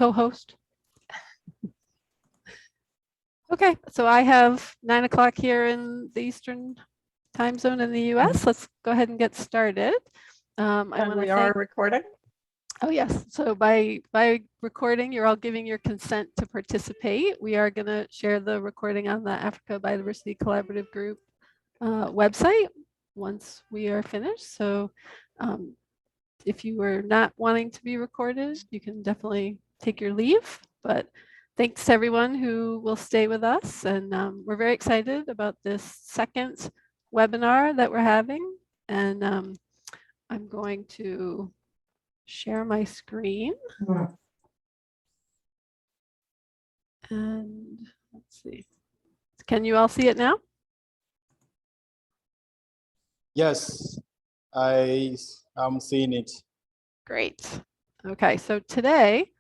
co-host. Okay, so I have 9 o'clock here in the Eastern time zone in the US. Let's go ahead and get started. And we are recording? Oh yes, so by recording, you're all giving your consent to participate. We are gonna share the recording on the Africa Biodiversity Collaborative Group website once we are finished. So if you are not wanting to be recorded, you can definitely take your leave, but thanks to everyone who will stay with us. And we're very excited about this second webinar that we're having. And I'm going to share my screen. And let's see. Can you all see it now? Yes, I am seeing it. Great. Okay, so today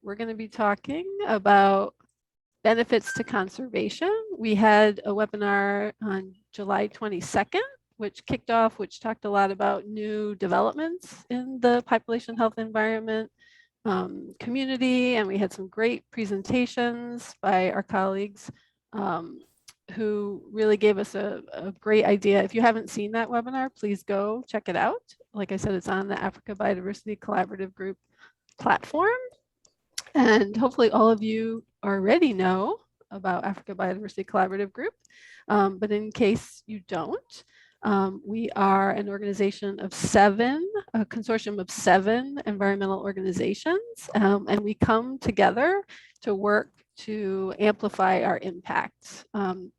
we're going to be talking about benefits to conservation. We had a webinar on July 22nd, which kicked off, which talked a lot about new developments in the population health environment community, and we had some great presentations by our colleagues who really gave us a great idea. If you haven't seen that webinar, please go check it out. Like I said, it's on the Africa Biodiversity Collaborative Group platform. And hopefully all of you already know about Africa Biodiversity Collaborative Group. But in case you don't, we are an organization of 7, a consortium of 7 environmental organizations, and we come together to work to amplify our impact.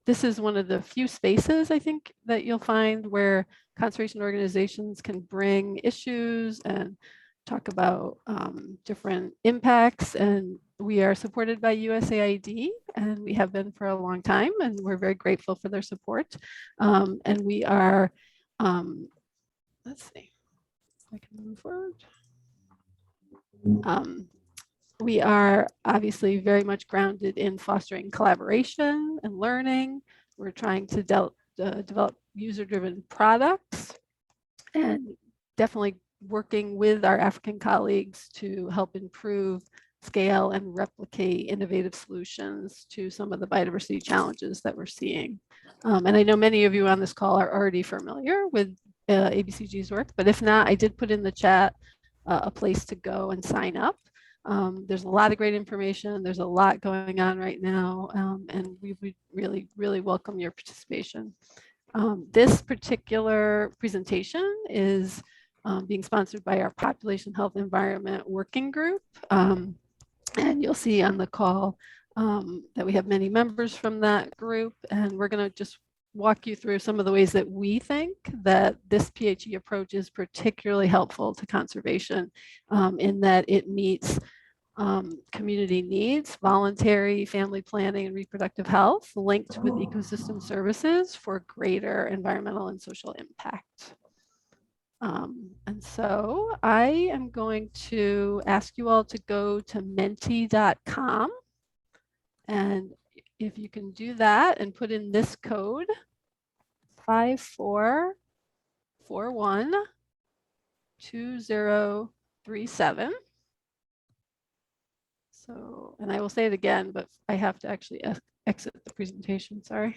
This is one of the few spaces, I think, that you'll find where conservation organizations can bring issues and talk about different impacts. And we are supported by USAID, and we have been for a long time, and we're very grateful for their support. And we are, let's see if I can move forward. We are obviously very much grounded in fostering collaboration and learning. We're trying to develop user-driven products, and definitely working with our African colleagues to help improve, scale, and replicate innovative solutions to some of the biodiversity challenges that we're seeing. And I know many of you on this call are already familiar with ABCG's work, but if not, I did put in the chat a place to go and sign up. There's a lot of great information. There's a lot going on right now, and we would really, really welcome your participation. This particular presentation is being sponsored by our Population Health Environment Working Group. And you'll see on the call that we have many members from that group, and we're going to just walk you through some of the ways that we think that this PHE approach is particularly helpful to conservation in that it meets community needs, voluntary family planning and reproductive health linked with ecosystem services for greater environmental and social impact. And so I am going to ask you all to go to menti.com, and if you can do that and put in this code 54412037. So, and I will say it again, but I have to actually exit the presentation, sorry.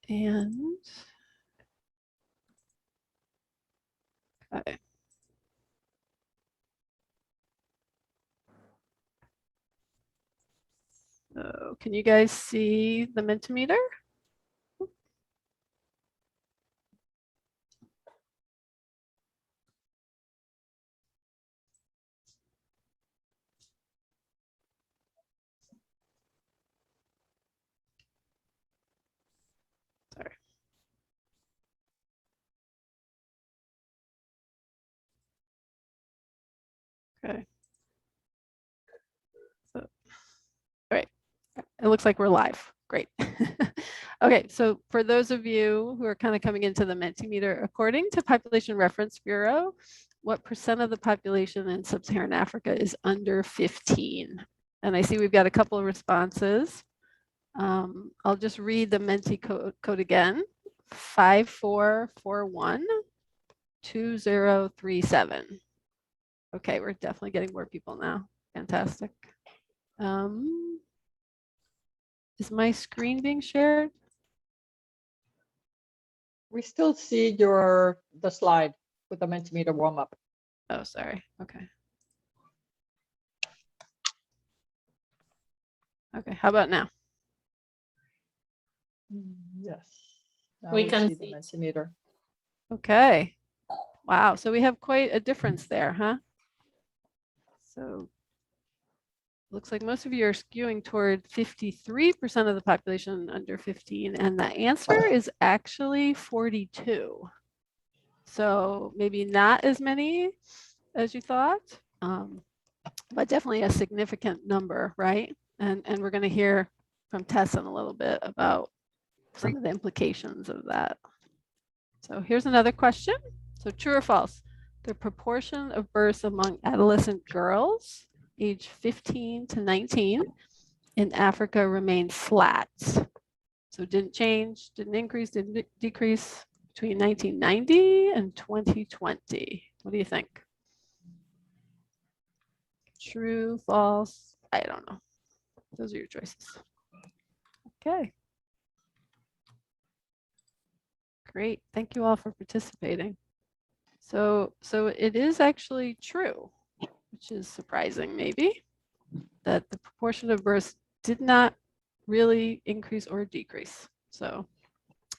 And okay. So can you guys see the Mentimeter? Sorry. Okay. So, all right. It looks like we're live. Great. Okay, so for those of you who are kind of coming into the Mentimeter, according to Population Reference Bureau, what % of the population in sub-Saharan Africa is under 15? And I see we've got a couple of responses. I'll just read the Menti code again, 54412037. Okay, we're definitely getting more people now. Fantastic. Is my screen being shared? We still see the slide with the Mentimeter warm up. Oh, sorry. Okay. Okay, how about now? Yes. Now We can see the see. Mentimeter. Okay. Wow, so we have quite a difference there, huh? So looks like most of you are skewing toward 53% of the population under 15, and the answer is actually 42. So maybe not as many as you thought, but definitely a significant number, right? And we're going to hear from Tess in a little bit about some of the implications of that. So here's another question. So true or false? The proportion of births among adolescent girls age 15 to 19 in Africa remained flat. So didn't change, didn't increase, didn't decrease between 1990 and 2020. What do you think? True, false? I don't know. Those are your choices. Okay. Great. Thank you all for participating. So it is actually true, which is surprising maybe, that the proportion of births did not really increase or decrease. So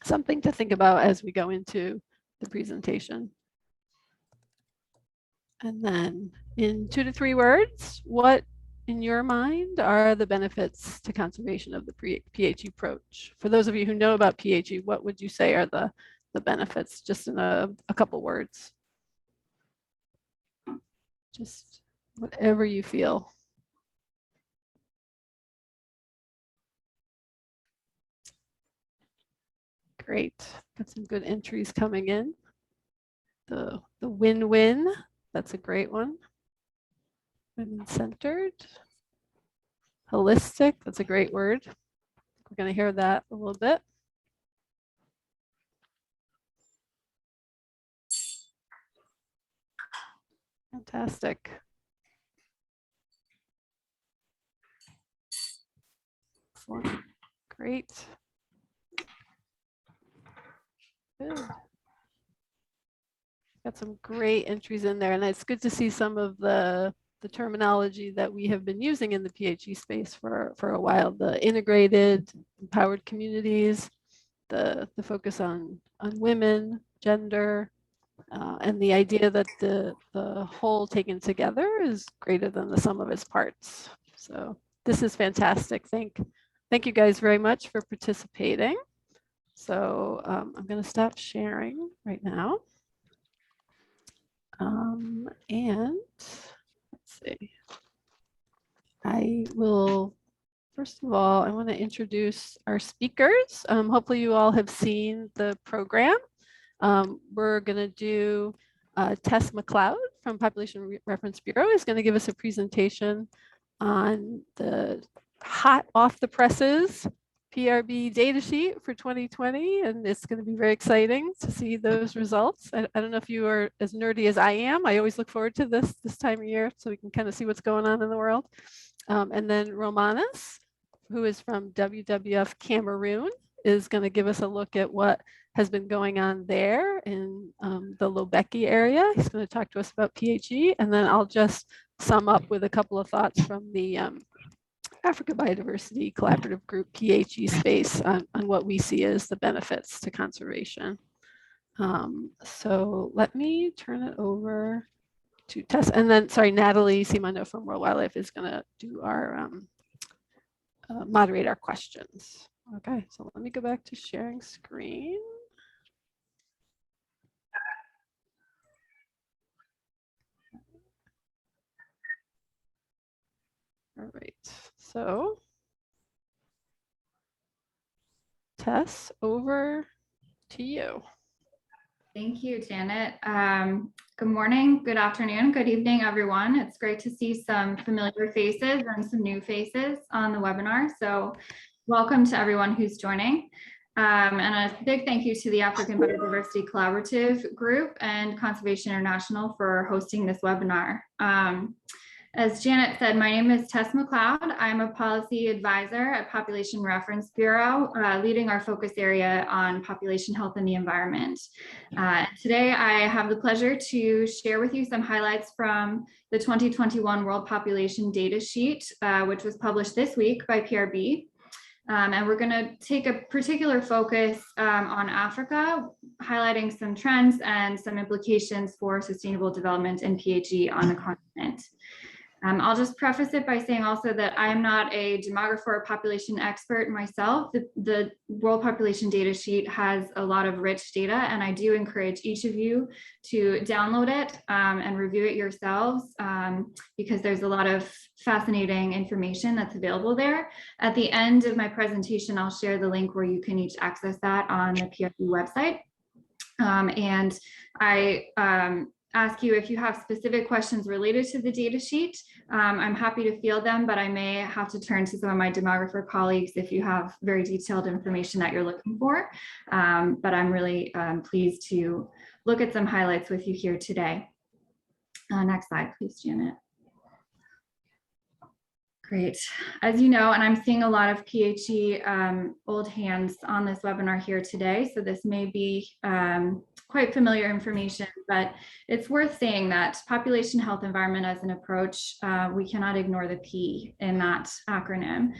something to think about as we go into the presentation. And then in 2 to 3 words, what in your mind are the benefits to conservation of the PHE approach? For those of you who know about PHE, what would you say are the benefits, just in a couple words? Just whatever you feel. Great. Got some good entries coming in. The win-win, that's a great one. Women-centered. Holistic, that's a great word. We're going to hear that a little bit. Fantastic. Excellent. Great. Good. Got some great entries in there, and it's good to see some of the terminology that we have been using in the PHE space for a while. The integrated, empowered communities, the focus on women, gender, and the idea that the whole taken together is greater than the sum of its parts. So this is fantastic. Thank you guys very much for participating. So I'm going to stop sharing right now. And let's see. I will, first of all, I want to introduce our speakers. Hopefully you all have seen the program. We're going to do Tess McLeod from Population Reference Bureau is going to give us a presentation on the hot off the presses PRB data sheet for 2020, and it's going to be very exciting to see those results. I don't know if you are as nerdy as I am. I always look forward to this time of year so we can kind of see what's going on in the world. And then Romanis, who is from WWF Cameroon, is going to give us a look at what has been going on there in the Lobeki area. He's going to talk to us about PHE, and then I'll just sum up with a couple of thoughts from the Africa Biodiversity Collaborative Group PHE space on what we see as the benefits to conservation. So let me turn it over to Tess, and then, sorry, Natalie Simondo from World Wildlife is going to do our moderate our questions. Okay, so let me go back to sharing screen. All right, so Tess, over to you. Thank you, Janet. Good morning, good afternoon, good evening, everyone. It's great to see some familiar faces and some new faces on the webinar. So welcome to everyone who's joining. And a big thank you to the African Biodiversity Collaborative Group and Conservation International for hosting this webinar. As Janet said, my name is Tess McLeod. I'm a policy advisor at Population Reference Bureau, leading our focus area on population health and the environment. Today, I have the pleasure to share with you some highlights from the 2021 World Population Data Sheet, which was published this week by PRB. And we're going to take a particular focus on Africa, highlighting some trends and some implications for sustainable development and PHE on the continent. I'll just preface it by saying also that I am not a demographer or population expert myself. The World Population Data Sheet has a lot of rich data, and I do encourage each of you to download it and review it yourselves because there's a lot of fascinating information that's available there. At the end of my presentation, I'll share the link where you can each access that on the PRB website. And I ask you if you have specific questions related to the data sheet. I'm happy to field them, but I may have to turn to some of my demographer colleagues if you have very detailed information that you're looking for. But I'm really pleased to look at some highlights with you here today. Next slide, please, Janet. Great. As you know, and I'm seeing a lot of PHE old hands on this webinar here today, so this may be quite familiar information, but it's worth saying that population health environment as an approach, we cannot ignore the P in that acronym.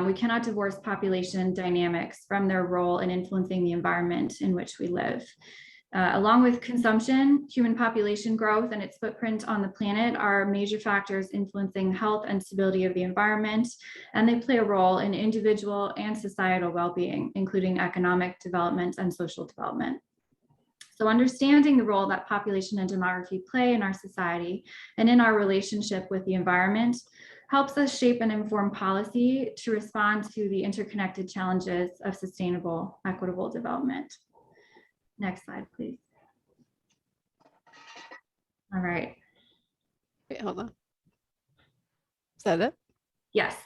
We cannot divorce population dynamics from their role in influencing the environment in which we live. Along with consumption, human population growth and its footprint on the planet are major factors influencing health and stability of the environment, and they play a role in individual and societal well-being, including economic development and social development. So understanding the role that population and demography play in our society and in our relationship with the environment helps us shape and inform policy to respond to the interconnected challenges of sustainable, equitable development. Next slide, please. All right. Wait, hold on. Is that it? Yes.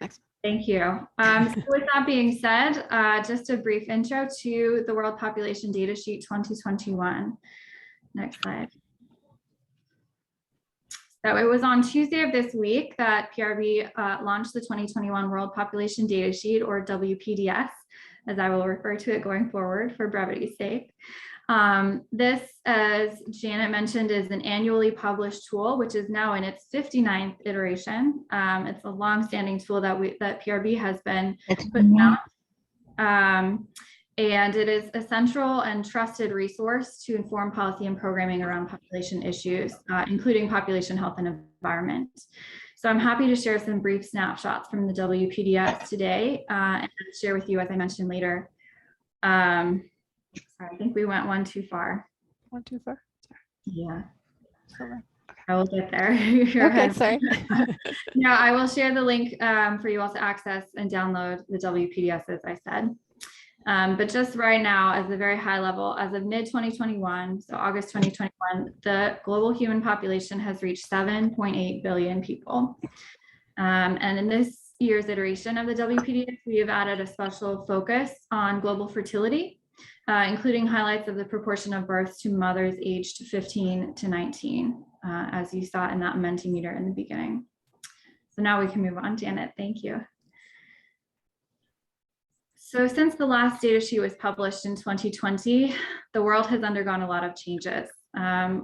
Next. Thank you. So with that being said, just a brief intro to the World Population Data Sheet 2021. Next slide. So it was on Tuesday of this week that PRB launched the 2021 World Population Data Sheet, or WPDS, as I will refer to it going forward for brevity's sake. This, as Janet mentioned, is an annually published tool, which is now in its 59th iteration. It's a long-standing tool that PRB has been putting out. And it is a central and trusted resource to inform policy and programming around population issues, including population health and environment. So I'm happy to share some brief snapshots from the WPDS today and share with you, as I mentioned later. Sorry, I think we went one too far. One too far? Sorry. Yeah. Okay. I will get there. Okay, sorry. Yeah, I will share the link for you all to access and download the WPDS, as I said. But just right now, as a very high level, as of mid-2021, so August 2021, the global human population has reached 7.8 billion people. And in this year's iteration of the WPDS, we have added a special focus on global fertility, including highlights of the proportion of births to mothers aged 15 to 19, as you saw in that Mentimeter in the beginning. So now we can move on, Janet, thank you. So since the last data sheet was published in 2020, the world has undergone a lot of changes.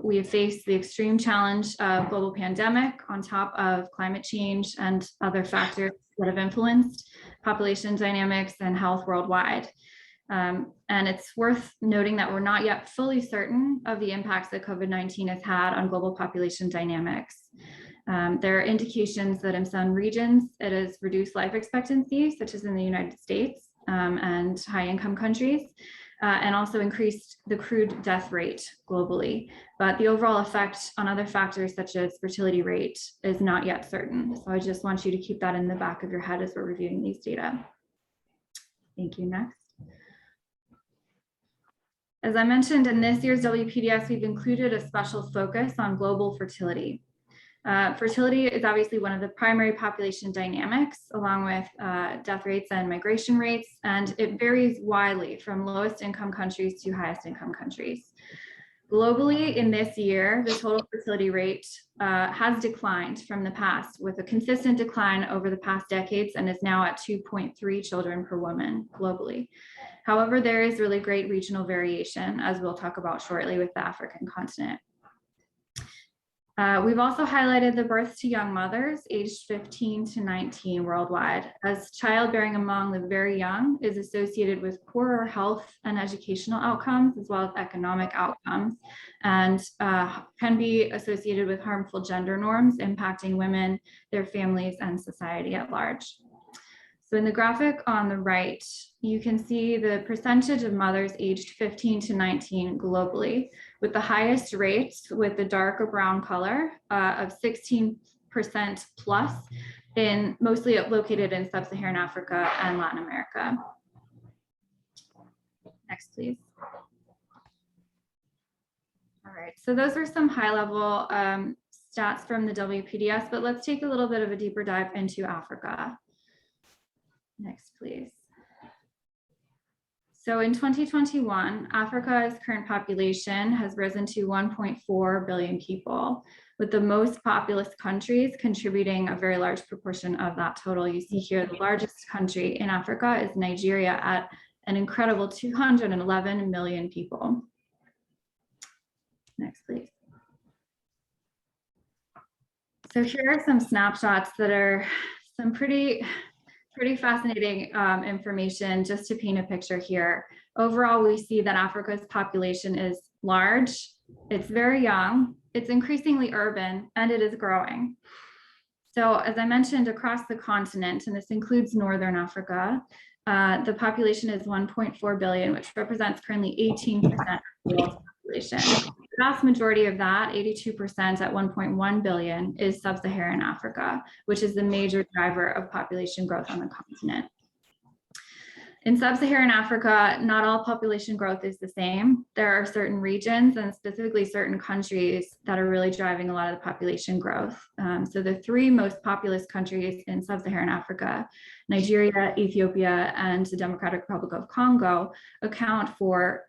We have faced the extreme challenge of global pandemic on top of climate change and other factors that have influenced population dynamics and health worldwide. And it's worth noting that we're not yet fully certain of the impacts that COVID-19 has had on global population dynamics. There are indications that in some regions, it has reduced life expectancy, such as in the United States, and high-income countries, and also increased the crude death rate globally. But the overall effect on other factors such as fertility rate is not yet certain. So I just want you to keep that in the back of your head as we're reviewing these data. Thank you. Next. As I mentioned, in this year's WPDS, we've included a special focus on global fertility. Fertility is obviously one of the primary population dynamics, along with death rates and migration rates, and it varies widely from lowest income countries to highest income countries. Globally, in this year, the total fertility rate has declined from the past, with a consistent decline over the past decades, and is now at 2.3 children per woman globally. However, there is really great regional variation, as we'll talk about shortly with the African continent. We've also highlighted the births to young mothers aged 15 to 19 worldwide, as childbearing among the very young is associated with poorer health and educational outcomes, as well as economic outcomes, and can be associated with harmful gender norms impacting women, their families, and society at large. So in the graphic on the right, you can see the percentage of mothers aged 15 to 19 globally, with the highest rates with the darker brown color of 16% plus, mostly located in sub-Saharan Africa and Latin America. Next, please. All right, so those are some high-level stats from the WPDS, but let's take a little bit of a deeper dive into Africa. Next, please. So in 2021, Africa's current population has risen to 1.4 billion people, with the most populous countries contributing a very large proportion of that total. You see here, the largest country in Africa is Nigeria at an incredible 211 million people. Next, please. So here are some snapshots that are some pretty fascinating information just to paint a picture here. Overall, we see that Africa's population is large, it's very young, it's increasingly urban, and it is growing. So as I mentioned, across the continent, and this includes Northern Africa, the population is 1.4 billion, which represents currently 18% of the world's population. The vast majority of that, 82% at 1.1 billion, is sub-Saharan Africa, which is the major driver of population growth on the continent. In sub-Saharan Africa, not all population growth is the same. There are certain regions and specifically certain countries that are really driving a lot of the population growth. So the three most populous countries in sub-Saharan Africa, Nigeria, Ethiopia, and the Democratic Republic of Congo, account for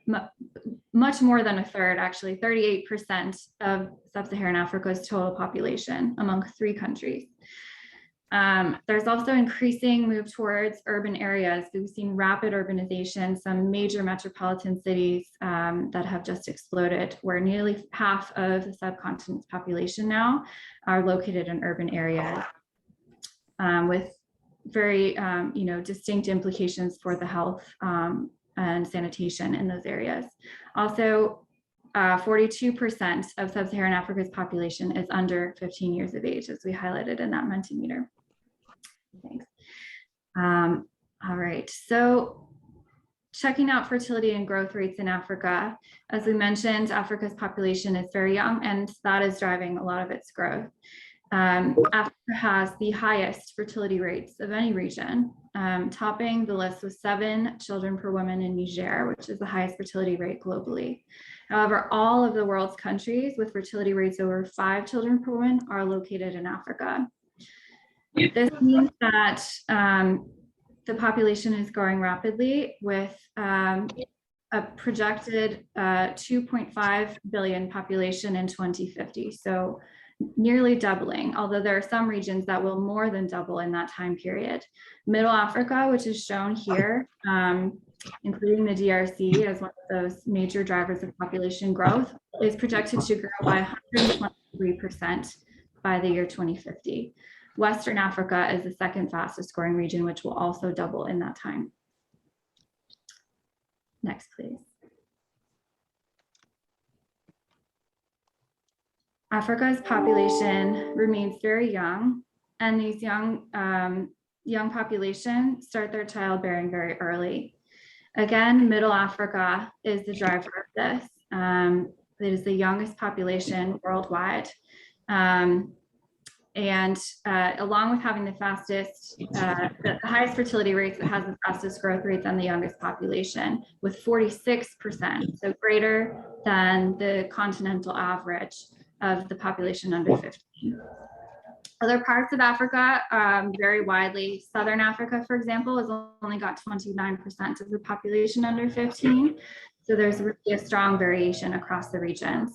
much more than a third, actually 38% of sub-Saharan Africa's total population among three countries. There's also increasing move towards urban areas. We've seen rapid urbanization, some major metropolitan cities that have just exploded, where nearly half of the subcontinent's population now are located in urban areas, with very distinct implications for the health and sanitation in those areas. Also, 42% of sub-Saharan Africa's population is under 15 years of age, as we highlighted in that Mentimeter. Thanks. All right, so checking out fertility and growth rates in Africa. As we mentioned, Africa's population is very young, and that is driving a lot of its growth. Africa has the highest fertility rates of any region, topping the list with 7 children per woman in Niger, which is the highest fertility rate globally. However, all of the world's countries with fertility rates over 5 children per woman are located in Africa. This means that the population is growing rapidly, with a projected 2.5 billion population in 2050. So nearly doubling, although there are some regions that will more than double in that time period. Middle Africa, which is shown here, including the DRC as one of those major drivers of population growth, is projected to grow by 123% by the year 2050. Western Africa is the second fastest growing region, which will also double in that time. Next, please. Africa's population remains very young, and these young population start their childbearing very early. Again, Middle Africa is the driver of this. It is the youngest population worldwide. And along with having the fastest, the highest fertility rates, it has the fastest growth rates and the youngest population, with 46%, so greater than the continental average of the population under 15. Other parts of Africa vary widely. Southern Africa, for example, has only got 29% of the population under 15. So there's really a strong variation across the regions.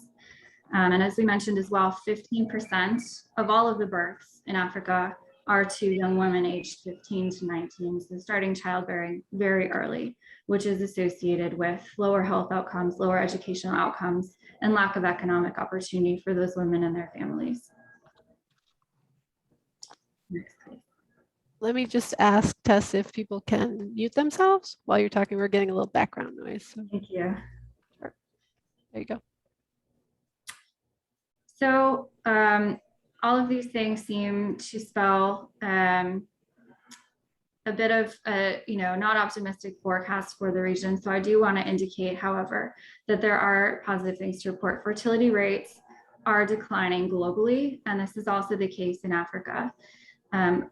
And as we mentioned as well, 15% of all of the births in Africa are to young women aged 15 to 19, so starting childbearing very early, which is associated with lower health outcomes, lower educational outcomes, and lack of economic opportunity for those women and their families. Next, please. Let me just ask Tess if people can mute themselves while you're talking. We're getting a little background noise. So Thank you. there you go. So all of these things seem to spell a bit of a not optimistic forecast for the region. So I do want to indicate, however, that there are positive things to report. Fertility rates are declining globally, and this is also the case in Africa.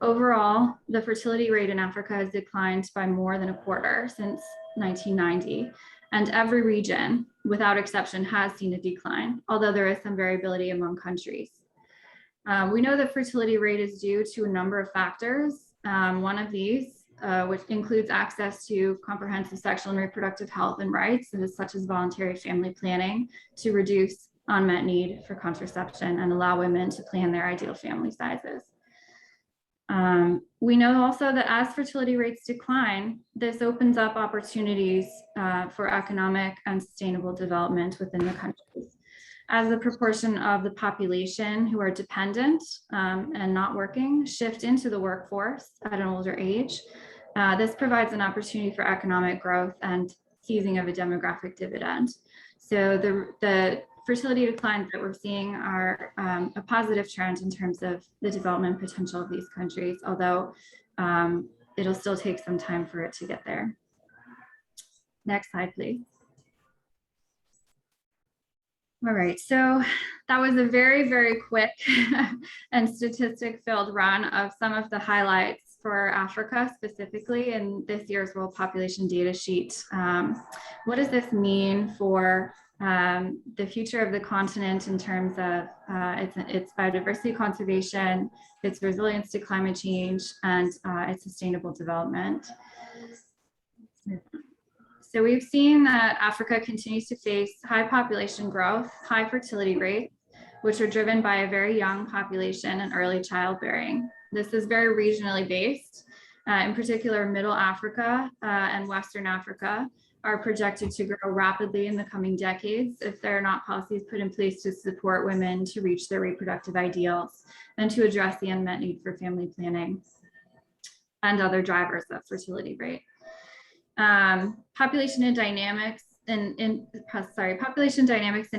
Overall, the fertility rate in Africa has declined by more than a quarter since 1990. And every region, without exception, has seen a decline, although there is some variability among countries. We know that fertility rate is due to a number of factors. One of these, which includes access to comprehensive sexual and reproductive health and rights, such as voluntary family planning, to reduce unmet need for contraception and allow women to plan their ideal family sizes. We know also that as fertility rates decline, this opens up opportunities for economic and sustainable development within the countries. As the proportion of the population who are dependent and not working shift into the workforce at an older age, this provides an opportunity for economic growth and seizing of a demographic dividend. So the fertility declines that we're seeing are a positive trend in terms of the development potential of these countries, although it'll still take some time for it to get there. Next slide, please. All right, so that was a very, very quick and statistic-filled run of some of the highlights for Africa, specifically in this year's World Population Data Sheet. What does this mean for the future of the continent in terms of its biodiversity conservation, its resilience to climate change, and its sustainable development? So we've seen that Africa continues to face high population growth, high fertility rates, which are driven by a very young population and early childbearing. This is very regionally based. In particular, Middle Africa and Western Africa are projected to grow rapidly in the coming decades if there are not policies put in place to support women to reach their reproductive ideals and to address the unmet need for family planning and other drivers of fertility rate. Population dynamics in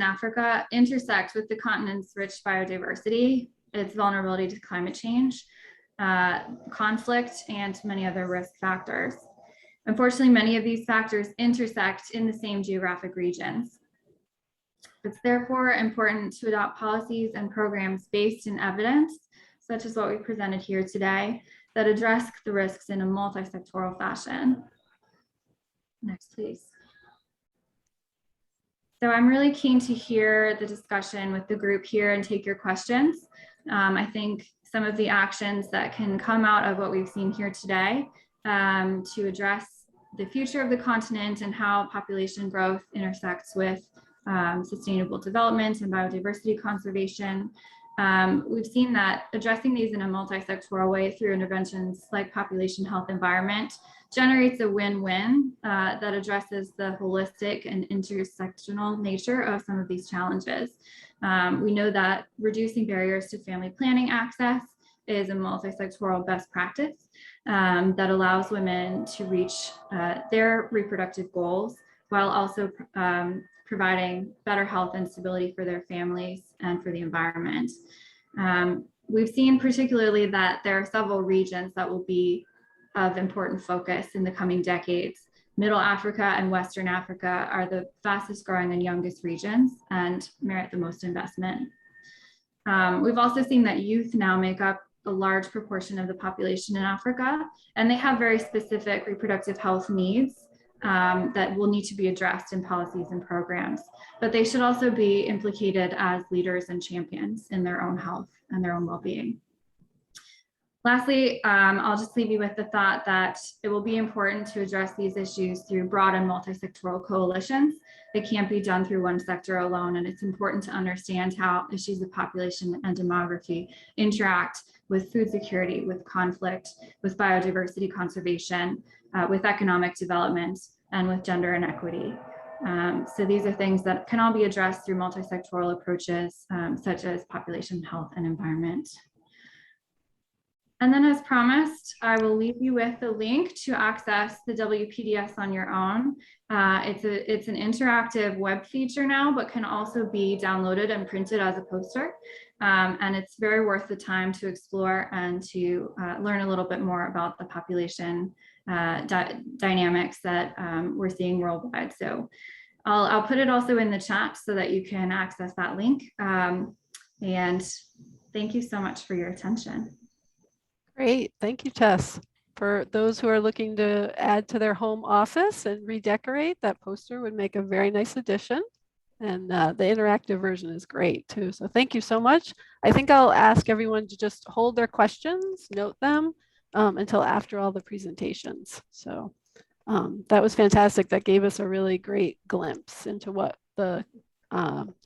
Africa intersect with the continent's rich biodiversity, its vulnerability to climate change, conflict, and many other risk factors. Unfortunately, many of these factors intersect in the same geographic regions. It's therefore important to adopt policies and programs based in evidence, such as what we presented here today, that address the risks in a multi-sectoral fashion. Next, please. So I'm really keen to hear the discussion with the group here and take your questions. I think some of the actions that can come out of what we've seen here today to address the future of the continent and how population growth intersects with sustainable development and biodiversity conservation. We've seen that addressing these in a multi-sectoral way through interventions like population health environment generates a win-win that addresses the holistic and intersectional nature of some of these challenges. We know that reducing barriers to family planning access is a multi-sectoral best practice that allows women to reach their reproductive goals while also providing better health and stability for their families and for the environment. We've seen particularly that there are several regions that will be of important focus in the coming decades. Middle Africa and Western Africa are the fastest growing and youngest regions and merit the most investment. We've also seen that youth now make up a large proportion of the population in Africa, and they have very specific reproductive health needs that will need to be addressed in policies and programs, but they should also be implicated as leaders and champions in their own health and their own well-being. Lastly, I'll just leave you with the thought that it will be important to address these issues through broad and multi-sectoral coalitions. They can't be done through one sector alone, and it's important to understand how issues of population and demography interact with food security, with conflict, with biodiversity conservation, with economic development, and with gender inequity. So these are things that can all be addressed through multi-sectoral approaches, such as population health and environment. And then as promised, I will leave you with the link to access the WPDS on your own. It's an interactive web feature now, but can also be downloaded and printed as a poster. And it's very worth the time to explore and to learn a little bit more about the population dynamics that we're seeing worldwide. So I'll put it also in the chat so that you can access that link. And thank you so much for your attention. Great, thank you, Tess. For those who are looking to add to their home office and redecorate, that poster would make a very nice addition. And the interactive version is great too. So thank you so much. I think I'll ask everyone to just hold their questions, note them until after all the presentations. So that was fantastic. That gave us a really great glimpse into what the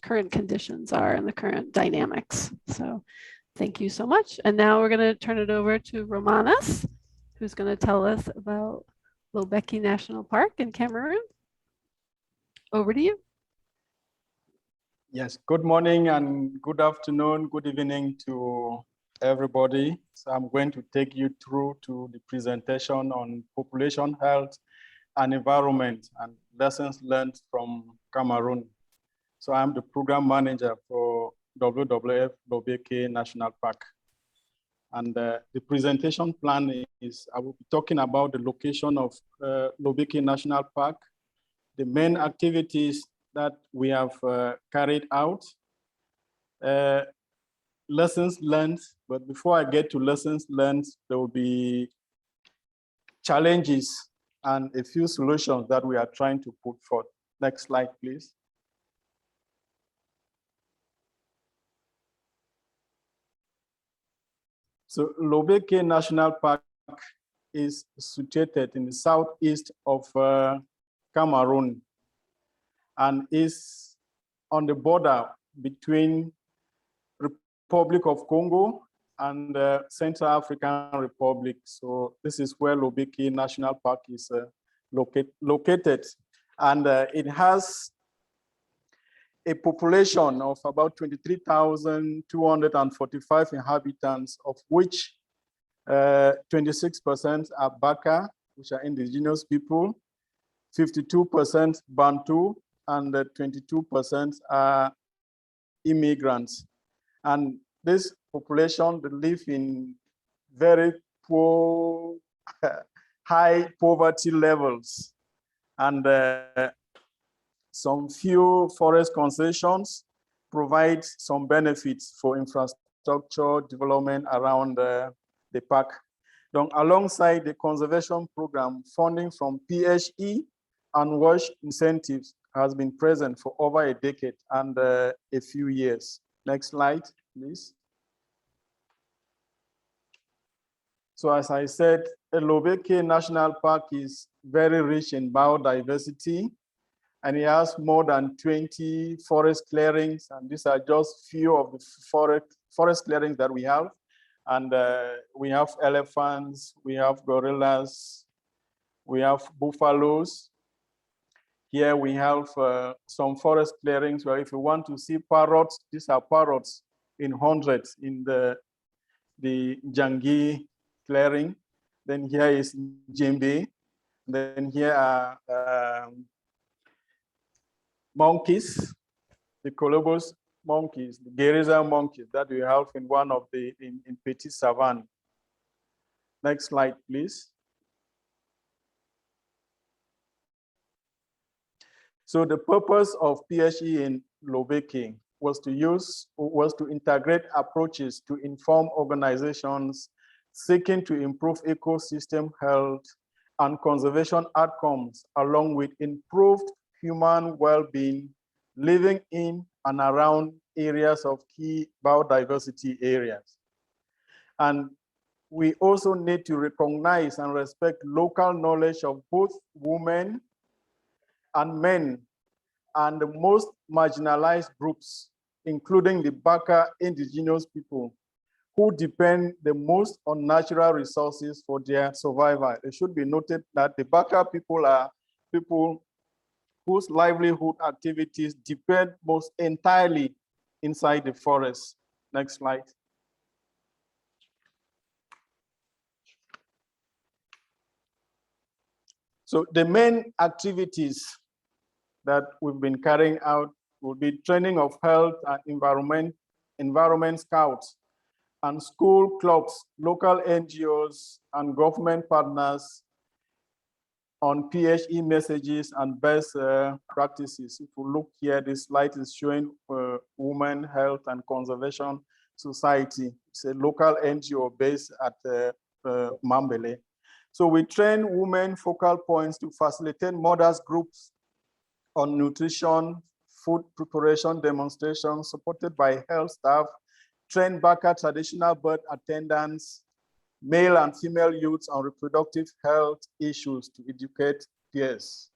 current conditions are and the current dynamics. So thank you so much. And now we're going to turn it over to Romanas, who's going to tell us about Lobeki National Park in Cameroon. Over to you. Yes, good morning and good afternoon, good evening to everybody. So I'm going to take you through to the presentation on population health and environment and lessons learned from Cameroon. So I'm the program manager for WWF Lobeki National Park. And the presentation plan is, I will be talking about the location of Lobeki National Park, the main activities that we have carried out, lessons learned. But before I get to lessons learned, there will be challenges and a few solutions that we are trying to put forth. Next slide, please. So Lobeki National Park is situated in the southeast of Cameroon and is on the border between Republic of Congo and Central African Republic. So this is where Lobeki National Park is located. And it has a population of about 23,245 inhabitants, of which 26% are Baka, which are indigenous people, 52% Bantu, and 22% are immigrants. And this population, they live in very poor, high poverty levels. And some few forest concessions provide some benefits for infrastructure development around the park. Donc, alongside the conservation program, funding from PHE and WASH incentives has been present for over a decade and a few years. Next slide, please. So as I said, Lobeki National Park is very rich in biodiversity, and it has more than 20 forest clearings, and these are just few of the forest clearings that we have. And we have elephants, we have gorillas, we have buffaloes. Here we have some forest clearings where if you want to see parrots, these are parrots in hundreds in the Jangi clearing. Then here is Jembe. Then here are monkeys, the colobus monkeys, the Gereza monkeys that we have in one of the, in Petit Savane. Next slide, please. So the purpose of PHE in Lobeki was to integrate approaches to inform organizations seeking to improve ecosystem health and conservation outcomes, along with improved human well-being, living in and around areas of key biodiversity areas. And we also need to recognize and respect local knowledge of both women and men and the most marginalized groups, including the Baka indigenous people, who depend the most on natural resources for their survival. It should be noted that the Baka people are people whose livelihood activities depend most entirely inside the forest. Next slide. So the main activities that we've been carrying out will be training of health and environment scouts and school clubs, local NGOs and government partners on PHE messages and best practices. If you look here, this slide is showing Women Health and Conservation Society. It's a local NGO based at Mambele. So we train women focal points to facilitate mothers groups on nutrition, food preparation demonstrations supported by health staff, train Baka traditional birth attendants, male and female youths on reproductive health issues to educate peers.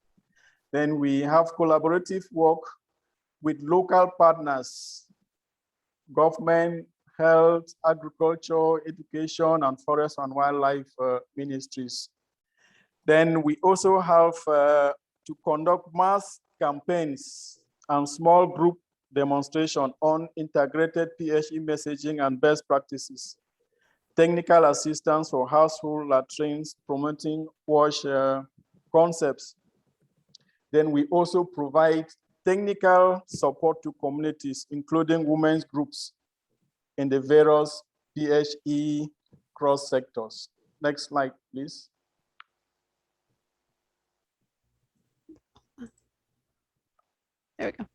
Then we have collaborative work with local partners, government, health, agriculture, education, and forest and wildlife ministries. Then we also have to conduct mass campaigns and small group demonstration on integrated PHE messaging and best practices. Technical assistance for household latrines, promoting wash concepts. Then we also provide technical support to communities, including women's groups in the various PHE cross sectors. Next slide, please. There we go.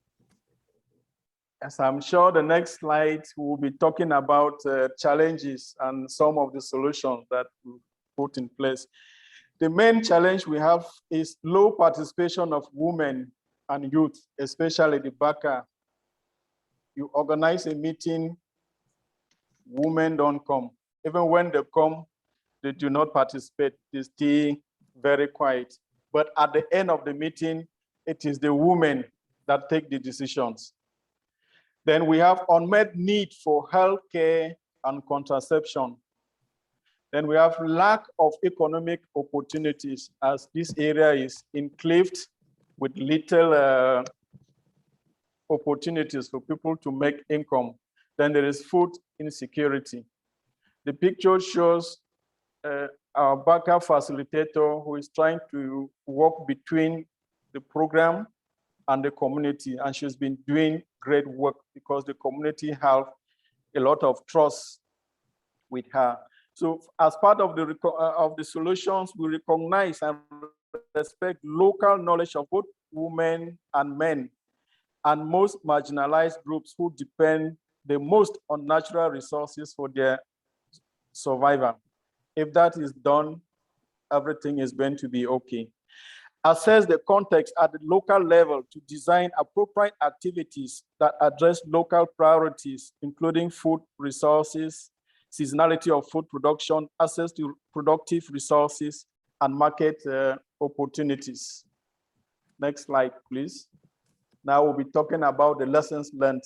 As I'm sure the next slide will be talking about challenges and some of the solutions that we put in place. The main challenge we have is low participation of women and youth, especially the Baka. You organize a meeting, women don't come. Even when they come, they do not participate. They stay very quiet. But at the end of the meeting, it is the women that take the decisions. Then we have unmet need for healthcare and contraception. Then we have lack of economic opportunities as this area is enclaved with little opportunities for people to make income. Then there is food insecurity. The picture shows our Baka facilitator who is trying to work between the program and the community, and she's been doing great work because the community have a lot of trust with her. So as part of the solutions, we recognize and respect local knowledge of both women and men and most marginalized groups who depend the most on natural resources for their survival. If that is done, everything is going to be okay. Assess the context at the local level to design appropriate activities that address local priorities, including food resources, seasonality of food production, access to productive resources, and market opportunities. Next slide, please. Now we'll be talking about the lessons learned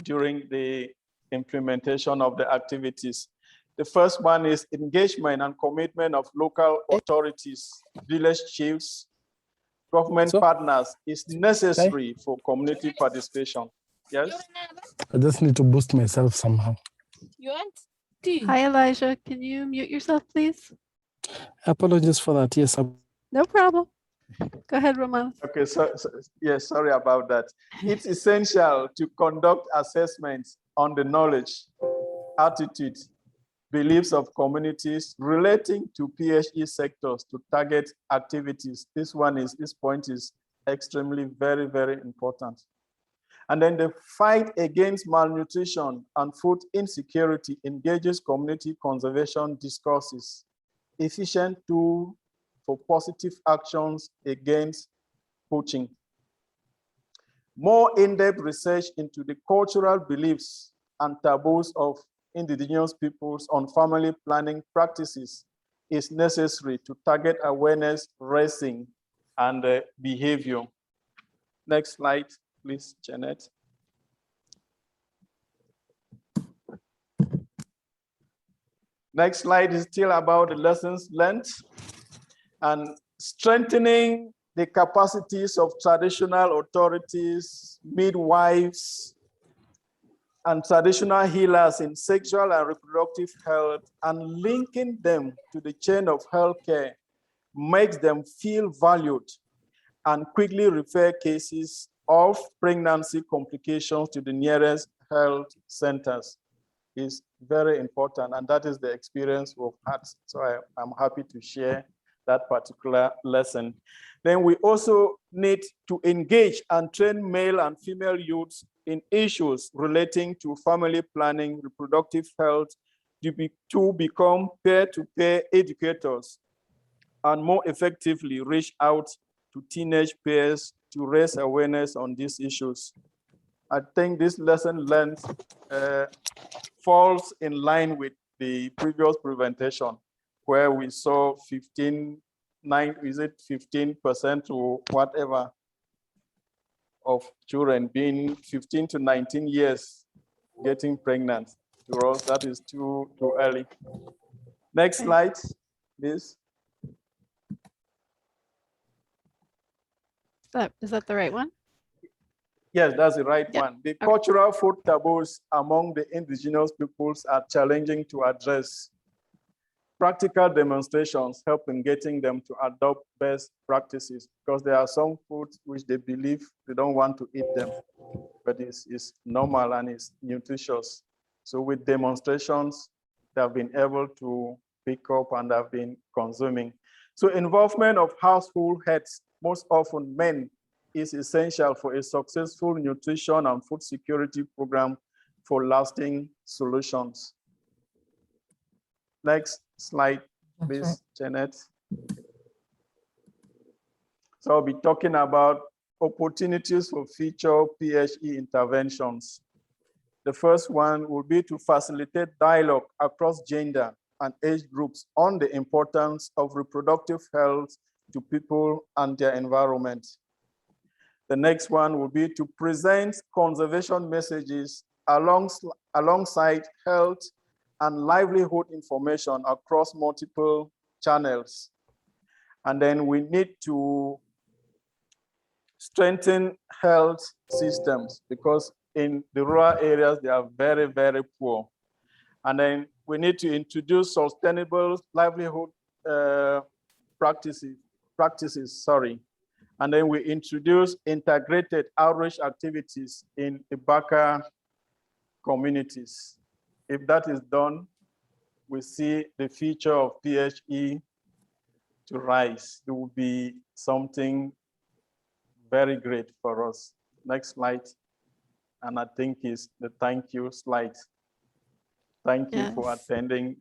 during the implementation of the activities. The first one is engagement and commitment of local authorities, village chiefs, government partners is necessary for community participation. Yes? I just need to boost myself somehow. You want tea? Hi, Elijah. Can you mute yourself, please? Apologies for that. Yes. No problem. Go ahead, Roman. Okay, yes, sorry about that. It's essential to conduct assessments on the knowledge, attitude, beliefs of communities relating to PHE sectors to target activities. This point is extremely very, very important. And then the fight against malnutrition and food insecurity engages community conservation discourses, efficient tool for positive actions against poaching. More in-depth research into the cultural beliefs and taboos of indigenous peoples on family planning practices is necessary to target awareness, raising, and behavior. Next slide, please, Janet. Next slide is still about the lessons learned and strengthening the capacities of traditional authorities, midwives, and traditional healers in sexual and reproductive health, and linking them to the chain of healthcare makes them feel valued and quickly refer cases of pregnancy complications to the nearest health centers is very important, and that is the experience we've had. So I'm happy to share that particular lesson. Then we also need to engage and train male and female youths in issues relating to family planning, reproductive health, to become peer-to-peer educators and more effectively reach out to teenage peers to raise awareness on these issues. I think this lesson learned falls in line with the previous presentation, where we saw 15% or whatever of children being 15 to 19 years getting pregnant. To us, that is too early. Next slide, please. Is that the right one? Yes, that's the right Yep. one. The cultural food taboos among the indigenous peoples are challenging to address. Practical demonstrations help in getting them to adopt best practices, because there are some foods which they believe they don't want to eat them, but it's normal and it's nutritious. So with demonstrations, they have been able to pick up and have been consuming. So involvement of household heads, most often men, is essential for a successful nutrition and food security program for lasting solutions. Next slide, please, Janet. So I'll be talking about opportunities for future PHE interventions. The first one will be to facilitate dialogue across gender and age groups on the importance of reproductive health to people and their environment. The next one will be to present conservation messages alongside health and livelihood information across multiple channels. And then we need to strengthen health systems, because in the rural areas, they are very, very poor. And then we need to introduce sustainable livelihood practices. And then we introduce integrated outreach activities in the Baka communities. If that is done, we see the future of PHE to rise. It will be something very great for us. Next slide. And I think is the thank you slide. Thank you for attending.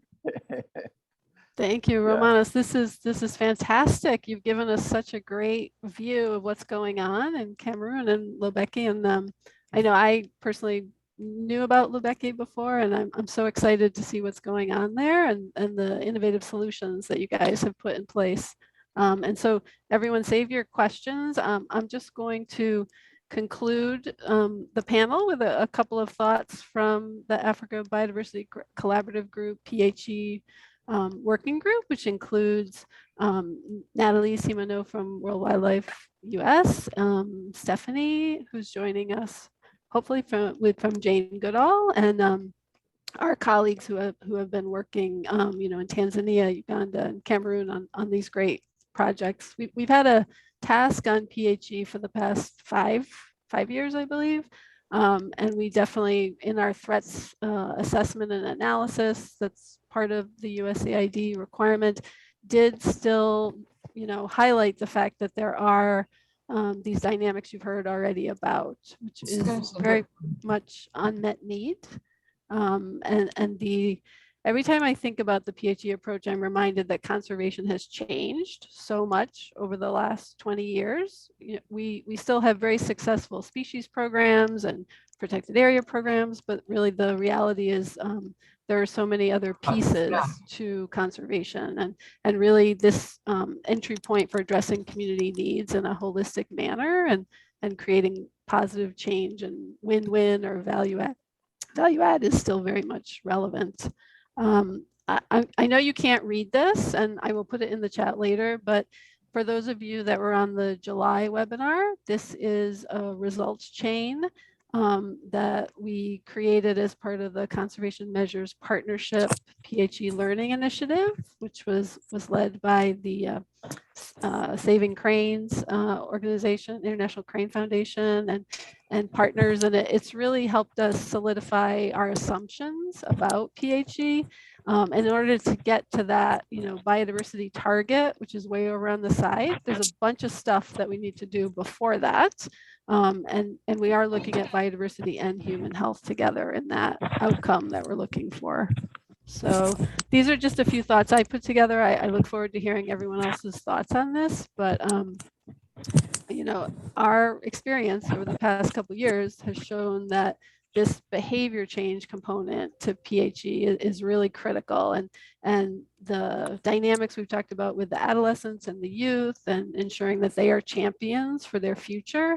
Thank you, Yeah. Romanos. This is fantastic. You've given us such a great view of what's going on in Cameroon and Lubeki. And I know I personally knew about Lubeki before, and I'm so excited to see what's going on there and the innovative solutions that you guys have put in place. And so everyone save your questions. I'm just going to conclude the panel with a couple of thoughts from the Africa Biodiversity Collaborative Group, PHE working group, which includes Natalie Simoneau from World Wildlife US, Stephanie, who's joining us hopefully from Jane Goodall, and our colleagues who have been working in Tanzania, Uganda, and Cameroon on these great projects. We've had a task on PHE for the past five years, I believe. And we definitely, in our threats assessment and analysis, that's part of the USAID requirement, did still, highlight the fact that there are these dynamics you've heard already about, which is very much unmet need. Every time I think about the PHE approach, I'm reminded that conservation has changed so much over the last 20 years. We still have very successful species programs and protected area programs, but really the reality is there are so many other pieces to conservation, and really this entry point for addressing community needs in a holistic manner and creating positive change and win-win or value add is still very much relevant. I know you can't read this, and I will put it in the chat later, but for those of you that were on the July webinar, this is a results chain that we created as part of the Conservation Measures Partnership PHE Learning Initiative, which was led by the Saving Cranes organization, International Crane Foundation, and partners. And it's really helped us solidify our assumptions about PHE. And in order to get to that, biodiversity target, which is way over on the side, there's a bunch of stuff that we need to do before that. And we are looking at biodiversity and human health together in that outcome that we're looking for. So these are just a few thoughts I put together. I look forward to hearing everyone else's thoughts on this, but our experience over the past couple of years has shown that this behavior change component to PHE is really critical, and the dynamics we've talked about with the adolescents and the youth and ensuring that they are champions for their future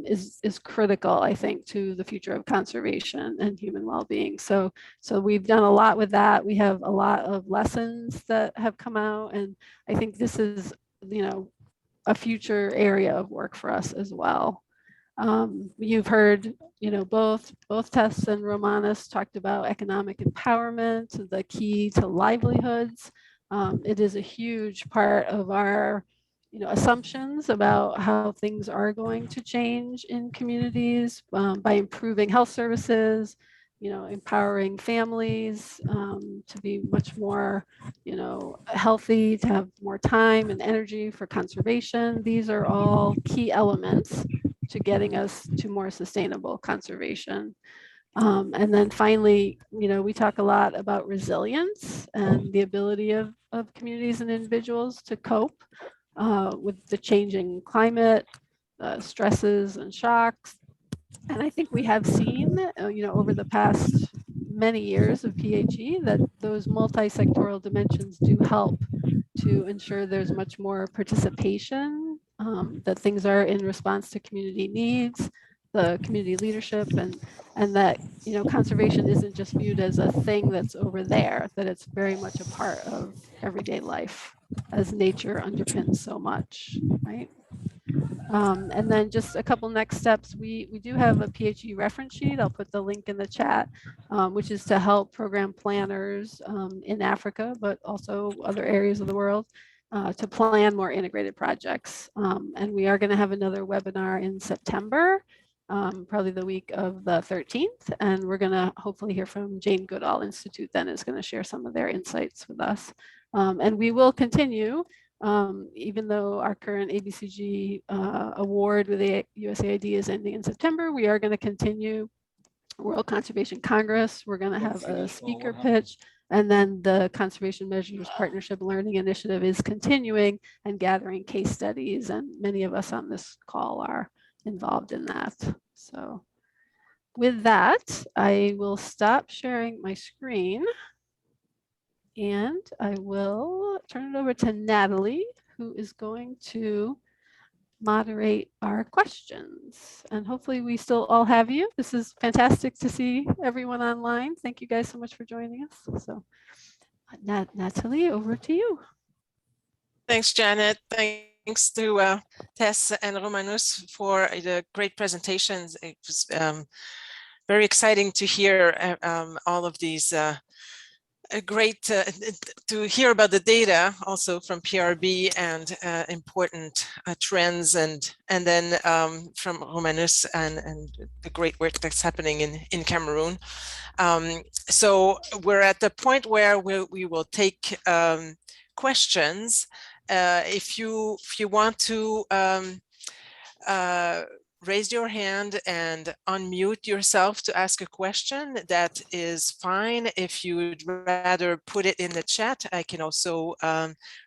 is critical, I think, to the future of conservation and human well-being. So we've done a lot with that. We have a lot of lessons that have come out, and I think this is, a future area of work for us as well. You've heard, both Tess and Romanus talked about economic empowerment, the key to livelihoods. It is a huge part of our, assumptions about how things are going to change in communities by improving health services, empowering families to be much more, healthy, to have more time and energy for conservation. These are all key elements to getting us to more sustainable conservation. And then finally, we talk a lot about resilience and the ability of communities and individuals to cope with the changing climate, stresses and shocks. And I think we have seen, over the past many years of PHE that those multi-sectoral dimensions do help to ensure there's much more participation, that things are in response to community needs, the community leadership, and that, conservation isn't just viewed as a thing that's over there, that it's very much a part of everyday life as nature underpins so much, right? And then just a couple next steps. We do have a PHE reference sheet. I'll put the link in the chat, which is to help program planners in Africa, but also other areas of the world to plan more integrated projects. And we are going to have another webinar in September, probably the week of the 13th. And we're going to hopefully hear from Jane Goodall Institute then is going to share some of their insights with us. And we will continue. Even though our current ABCG award with the USAID is ending in September, we are going to continue World Conservation Congress. We're going to have a speaker pitch, and then the Conservation Measures Partnership Learning Initiative is continuing and gathering case studies, and many of us on this call are involved in that. So with that, I will stop sharing my screen. And I will turn it over to Natalie, who is going to moderate our questions. And hopefully we still all have you. This is fantastic to see everyone online. Thank you guys so much for joining us. So Natalie, over to you. Thanks, Janet. Thanks to Tess and Romanus for the great presentations. It was very exciting to hear all of these great to hear about the data also from PRB and important trends, and then from Romanus and the great work that's happening in Cameroon. So we're at the point where we will take questions. If you want to raise your hand and unmute yourself to ask a question, that is fine. If you'd rather put it in the chat, I can also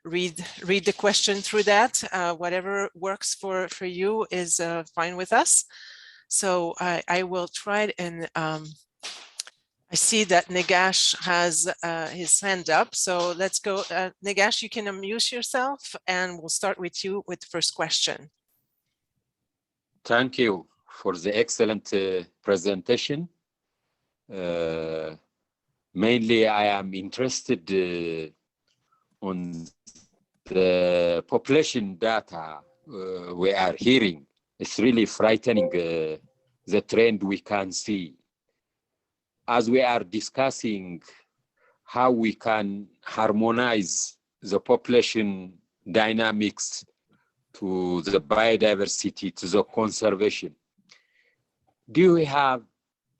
read the question through that. Whatever works for you is fine with us. So I will try and I see that Negash has his hand up, so let's go. Negash, you can unmute yourself and we'll start with you with the first question. Thank you for the excellent presentation. Mainly, I am interested on the population data we are hearing. It's really frightening, the trend we can see. As we are discussing how we can harmonize the population dynamics to the biodiversity, to the conservation, do we have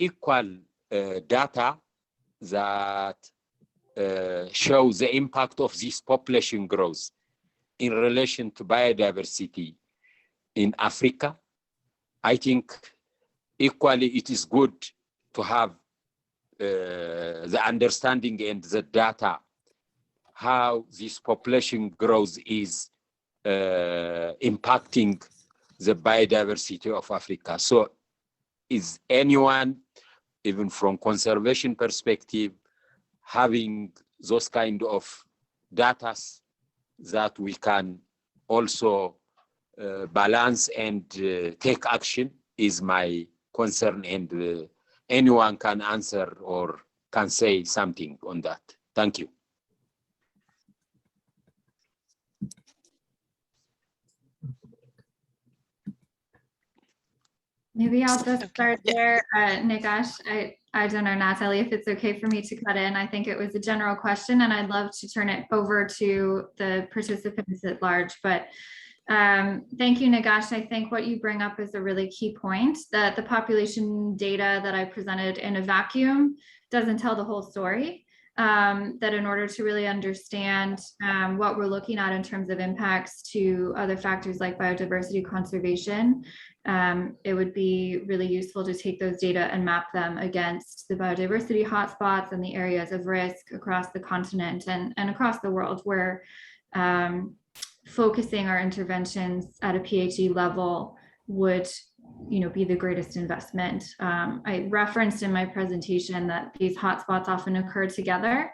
equal data that shows the impact of this population growth in relation to biodiversity in Africa? I think equally it is good to have the understanding and the data how this population growth is impacting the biodiversity of Africa. So is anyone, even from conservation perspective, having those kind of data that we can also balance and take action is my concern, and anyone can answer or can say something on that. Thank you. Maybe I'll just start there, Negash. I don't know, Natalie, if it's okay for me to cut in. I think it was a general question and I'd love to turn it over to the participants at large. But thank you, Negash. I think what you bring up is a really key point, that the population data that I presented in a vacuum doesn't tell the whole story. That in order to really understand what we're looking at in terms of impacts to other factors like biodiversity conservation, it would be really useful to take those data and map them against the biodiversity hotspots and the areas of risk across the continent and across the world where focusing our interventions at a PhD level would be the greatest investment. I referenced in my presentation that these hotspots often occur together,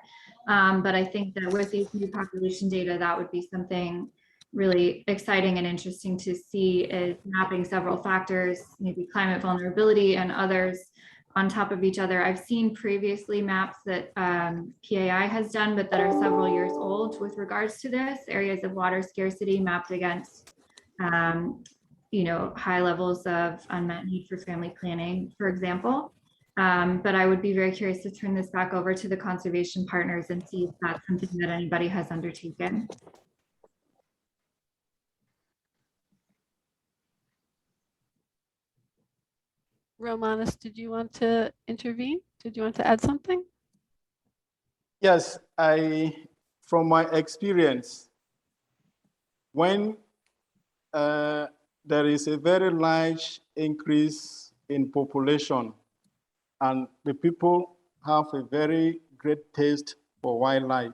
but I think that with these new population data, that would be something really exciting and interesting to see, is mapping several factors, maybe climate vulnerability and others on top of each other. I've seen previously maps that PAI has done, but that are several years old with regards to this, areas of water scarcity mapped against high levels of unmet need for family planning, for example. But I would be very curious to turn this back over to the conservation partners and see if that's something that anybody has undertaken. Romanus, did you want to intervene? Did you want to add something? Yes, from my experience, when there is a very large increase in population and the people have a very great taste for wildlife,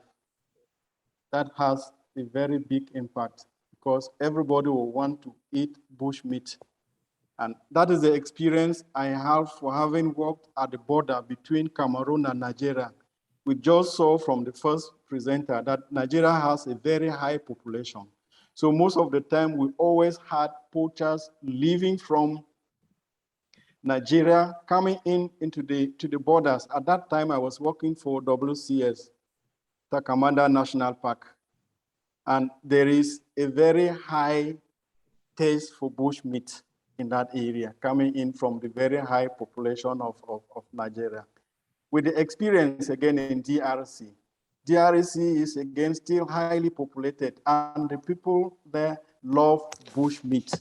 that has a very big impact because everybody will want to eat bush meat. And that is the experience I have for having worked at the border between Cameroon and Nigeria. We just saw from the first presenter that Nigeria has a very high population. So most of the time, we always had poachers leaving from Nigeria, coming into the borders. At that time, I was working for WCS, Takamanda National Park. And there is a very high taste for bush meat in that area, coming in from the very high population of Nigeria. With the experience again in DRC, DRC is again still highly populated and the people there love bush meat.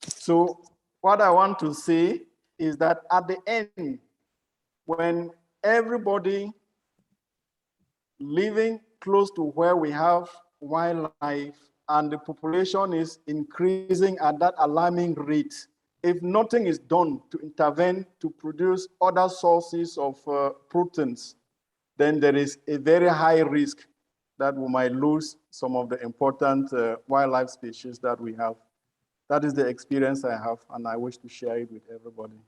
So what I want to say is that at the end, when everybody living close to where we have wildlife and the population is increasing at that alarming rate, if nothing is done to intervene to produce other sources of proteins, then there is a very high risk that we might lose some of the important wildlife species that we have. That is the experience I have, and I wish to share it with everybody.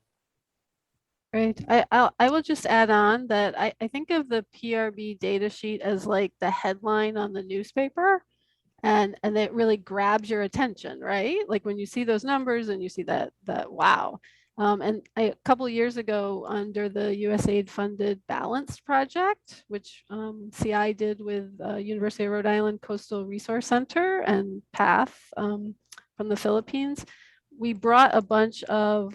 Right. I will just add on that I think of the PRB data sheet as like the headline on the newspaper, and it really grabs your attention, right? Like when you see those numbers and you see that wow. A couple of years ago, under the USAID funded Balanced Project, which CI did with University of Rhode Island Coastal Resource Center and PATH from the Philippines, we brought a bunch of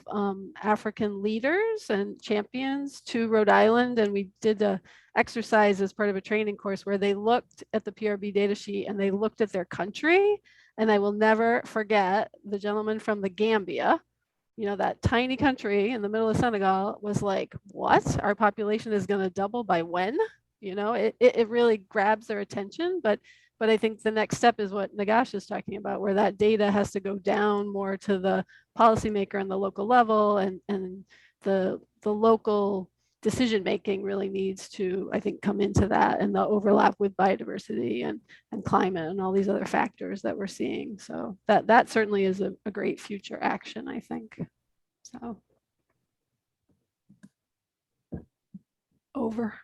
African leaders and champions to Rhode Island, and we did a exercise as part of a training course where they looked at the PRB data sheet and they looked at their country. And I will never forget the gentleman from the Gambia, you know, that tiny country in the middle of Senegal, was like, what? Our population is going to double by when? You know, it really grabs their attention. But I think the next step is what Nagash is talking about, where that data has to go down more to the policymaker and the local level, and the local decision making really needs to, I think, come into that, and the overlap with biodiversity and climate and all these other factors that we're seeing. So that certainly is a great future action, I think. So over.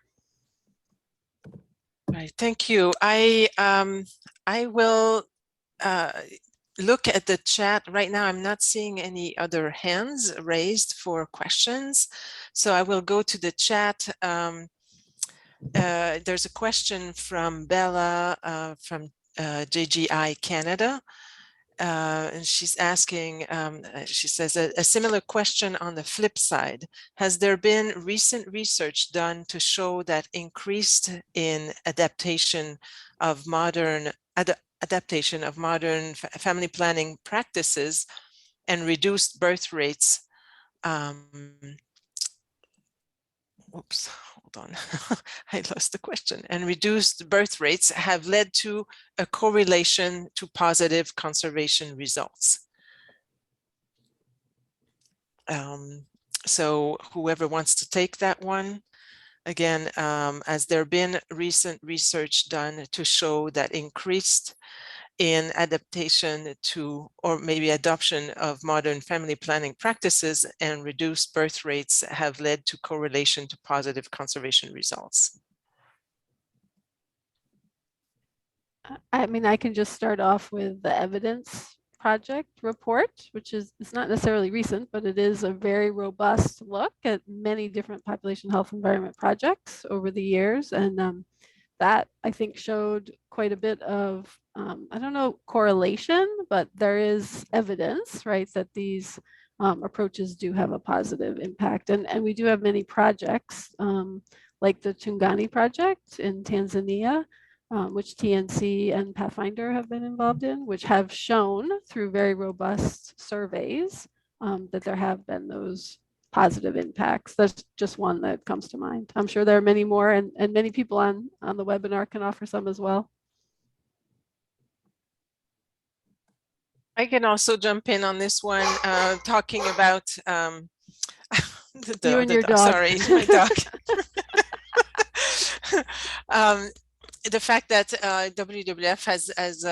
Right, thank you. I will look at the chat right now. I'm not seeing any other hands raised for questions, so I will go to the chat. There's a question from Bella from JGI Canada. And she's asking, she says, a similar question on the flip side. Has there been recent research done to show that increased in adaptation of modern family planning practices and reduced birth rates? Oops, hold on, I lost the question. And reduced birth rates have led to a correlation to positive conservation results. So whoever wants to take that one. Again, has there been recent research done to show that increased in adaptation to, or maybe adoption of modern family planning practices and reduced birth rates have led to correlation to positive conservation results? I mean, I can just start off with the evidence project report, which is, it's not necessarily recent, but it is a very robust look at many different population health environment projects over the years. And that, I think, showed quite a bit of, I don't know, correlation, but there is evidence, right, that these approaches do have a positive impact. And we do have many projects, like the Tungani project in Tanzania, which TNC and Pathfinder have been involved in, which have shown through very robust surveys that there have been those positive impacts. That's just one that comes to mind. I'm sure there are many more, and many people on the webinar can offer some as well. I can also jump in on this one, talking about you and your dog. Sorry, my dog. The fact that WWF has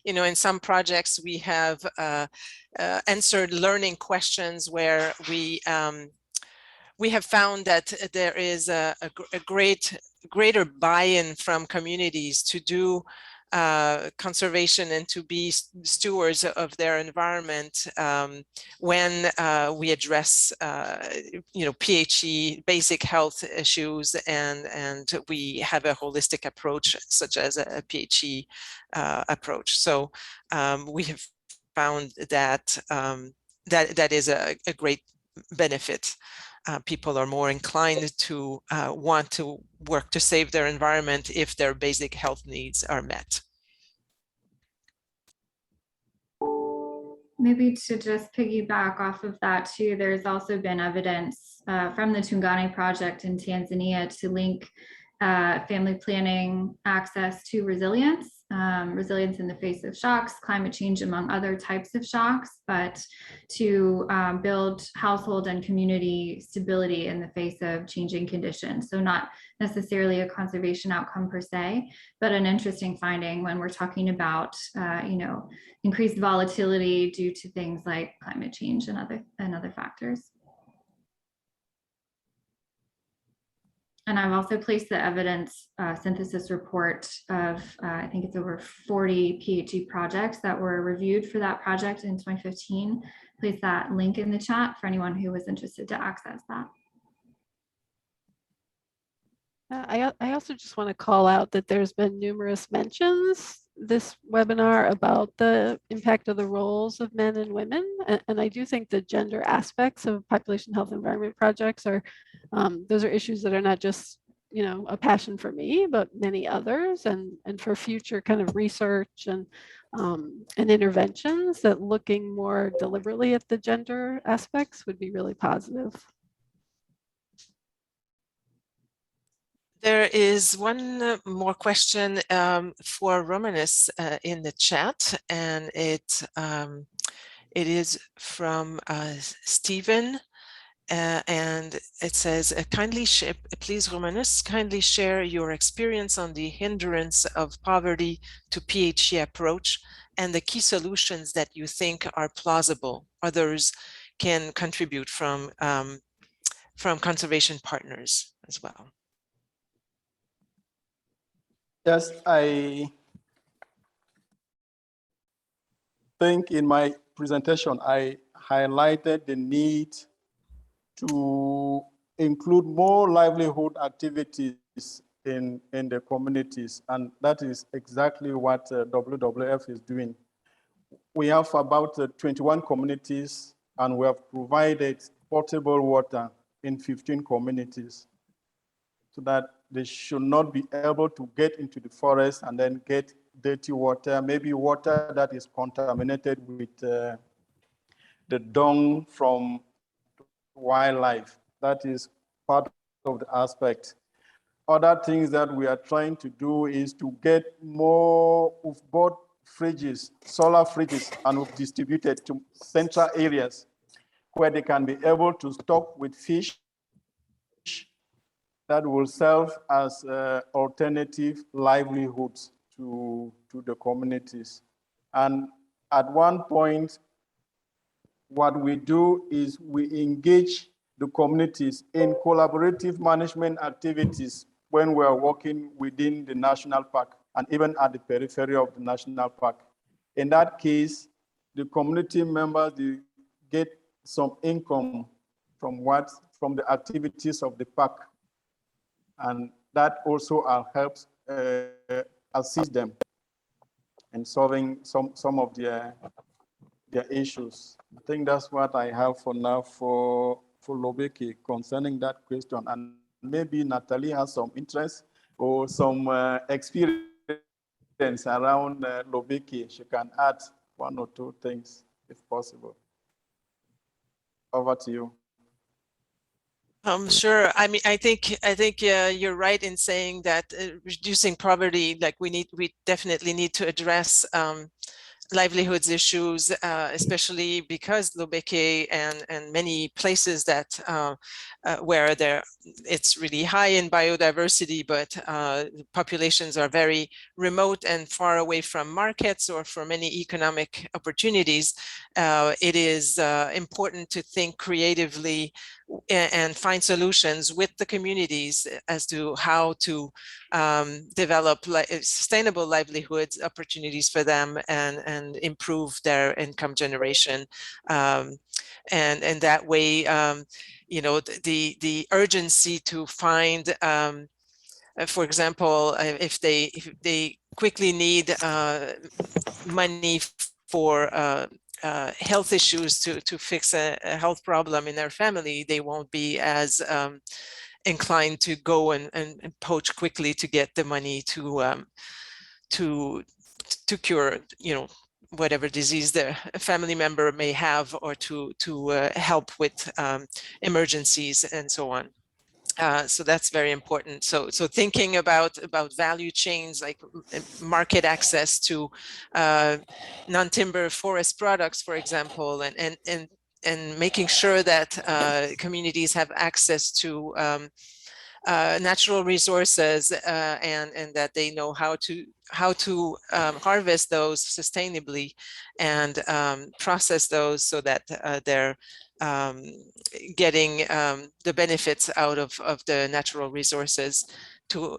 you know, in some projects we have answered learning questions where we have found that there is a greater buy-in from communities to do conservation and to be stewards of their environment when we address you know, PHE, basic health issues, and we have a holistic approach such as a PHE approach. So we have found that that is a great benefit. People are more inclined to want to work to save their environment if their basic health needs are met. Maybe to just piggyback off of that too, there's also been evidence from the Tungani project in Tanzania to link family planning access to resilience, resilience in the face of shocks, climate change, among other types of shocks, but to build household and community stability in the face of changing conditions. So not necessarily a conservation outcome per se, but an interesting finding when we're talking about, you know, increased volatility due to things like climate change and other factors. And I've also placed the evidence synthesis report of, I think it's over 40 PhD projects that were reviewed for that project in 2015. Place that link in the chat for anyone who was interested to access that. I also just want to call out that there's been numerous mentions this webinar about the impact of the roles of men and women. And I do think the gender aspects of population health environment projects are, those are issues that are not just, you know, a passion for me, but many others, and for future kind of research and interventions, that looking more deliberately at the gender aspects would be really positive. There is one more question for Romanus in the chat, and it is from Stephen, and it says, please, Romanus, kindly share your experience on the hindrance of poverty to PhD approach and the key solutions that you think are plausible. Others can contribute from conservation partners as well. Yes, I think in my presentation, I highlighted the need to include more livelihood activities in the communities. And that is exactly what WWF is doing. We have about 21 communities, and we have provided potable water in 15 communities, so that they should not be able to get into the forest and then get dirty water, maybe water that is contaminated with the dung from wildlife. That is part of the aspect. Other things that we are trying to do is to get more of both fridges, solar fridges, and we've distributed to central areas where they can be able to stock with fish that will serve as alternative livelihoods to the communities. And at one point, what we do is we engage the communities in collaborative management activities when we are working within the national park and even at the periphery of the national park. In that case, the community members, they get some income from the activities of the park. And that also helps assist them in solving some of their issues. I think that's what I have for now for Lobeki concerning that question. And maybe Natalie has some interest or some experience around Lobeki. She can add one or two things if possible. Over to you. Sure. I mean, I think you're right in saying that reducing poverty, like we definitely need to address livelihoods issues, especially because Lobeke and many places that where it's really high in biodiversity, but populations are very remote and far away from markets or for many economic opportunities. It is important to think creatively and find solutions with the communities as to how to develop sustainable livelihoods opportunities for them and improve their income generation. And that way, you know, the urgency to find, for example, if they quickly need money for health issues to fix a health problem in their family, they won't be as inclined to go and poach quickly to get the money to cure, you know, whatever disease their family member may have, or to help with emergencies and so on. So that's very important. So thinking about value chains, like market access to non-timber forest products, for example, and making sure that communities have access to natural resources and that they know how to harvest those sustainably and process those so that they're getting the benefits out of the natural resources to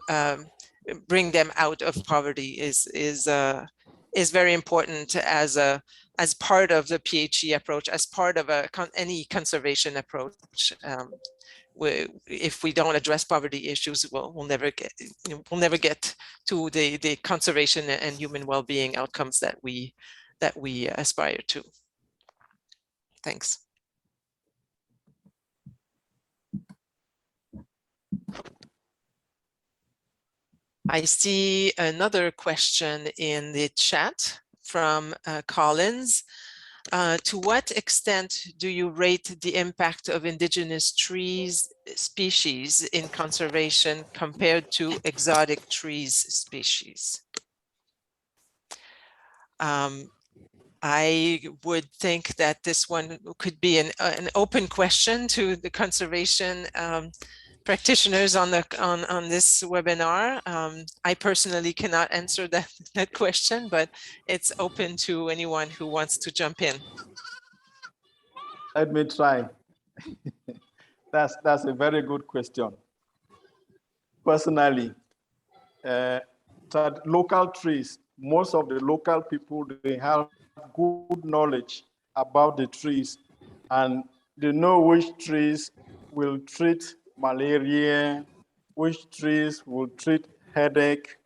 bring them out of poverty is very important as part of the PHE approach, as part of any conservation approach. If we don't address poverty issues, we'll never get to the conservation and human well-being outcomes that we aspire to. Thanks. I see another question in the chat from Collins. To what extent do you rate the impact of indigenous trees species in conservation compared to exotic trees species? I would think that this one could be an open question to the conservation practitioners on this webinar. I personally cannot answer that question, but it's open to anyone who wants to jump in. Let me try. That's a very good question. Personally, local trees, most of the local people, they have good knowledge about the trees, and they know which trees will treat malaria, which trees will treat headache,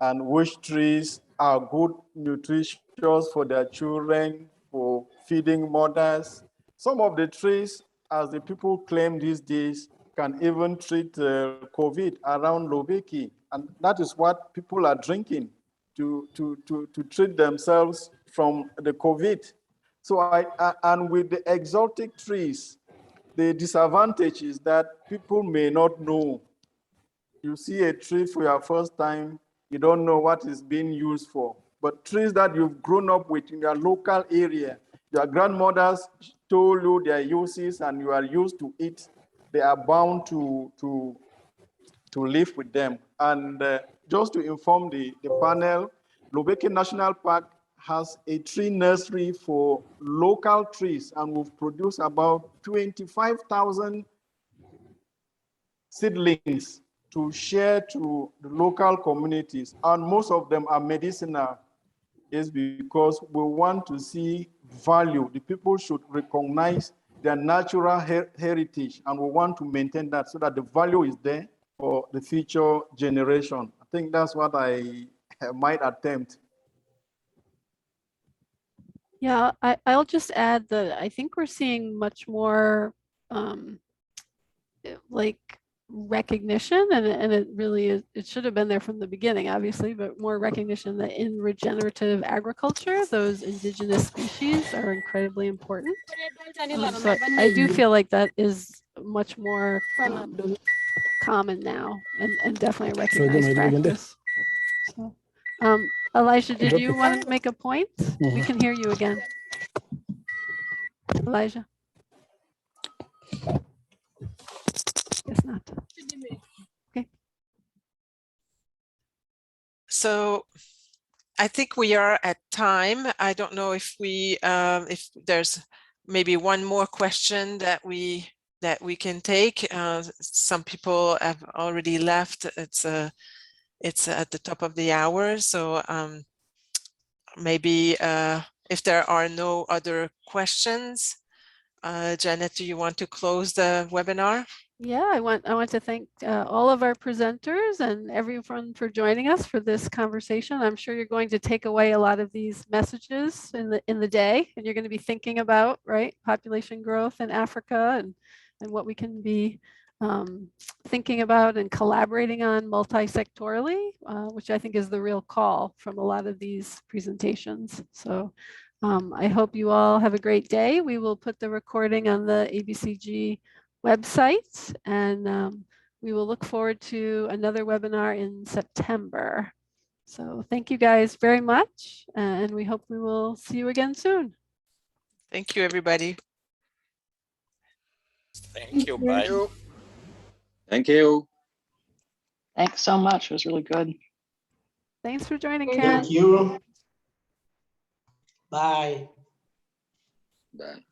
and which trees are good nutritious for their children, for feeding mothers. Some of the trees, as the people claim these days, can even treat COVID around Lobeki. And that is what people are drinking to treat themselves from the COVID. So and with the exotic trees, the disadvantage is that people may not know. You see a tree for your first time, you don't know what it's being used for. But trees that you've grown up with in your local area, your grandmothers told you their uses and you are used to it, they are bound to live with them. And just to inform the panel, Lobeki National Park has a tree nursery for local trees, and we've produced about 25,000 seedlings to share to the local communities. And most of them are medicinal. Is because we want to see value. The people should recognize their natural heritage, and we want to maintain that so that the value is there for the future generation. I think that's what I might attempt. Yeah, I'll just add that I think we're seeing much more like recognition, and it really is, it should have been there from the beginning, obviously, but more recognition that in regenerative agriculture, those indigenous species are incredibly important. So I do feel like that is much more common now, and definitely a recognized practice. So, Elijah, did you want to make a point? We can hear you again. Elijah. Guess not. Okay. So I think we are at time. I don't know if we if there's maybe one more question that we can take. Some people have already left. It's at the top of the hour, so maybe if there are no other questions, Janet, do you want to close the webinar? Yeah, I want to thank all of our presenters and everyone for joining us for this conversation. I'm sure you're going to take away a lot of these messages in the day, and you're going to be thinking about, right, population growth in Africa and what we can be thinking about and collaborating on multi-sectorally, which I think is the real call from a lot of these presentations. So I hope you all have a great day. We will put the recording on the ABCG website, and we will look forward to another webinar in September. So thank you guys very much, and we hope we will see you again soon. Thank you, everybody. Thank you. Bye. Thank you. Thanks so much. It was really good. Thanks for joining, Thank Karen. Thank you. Bye. Bye.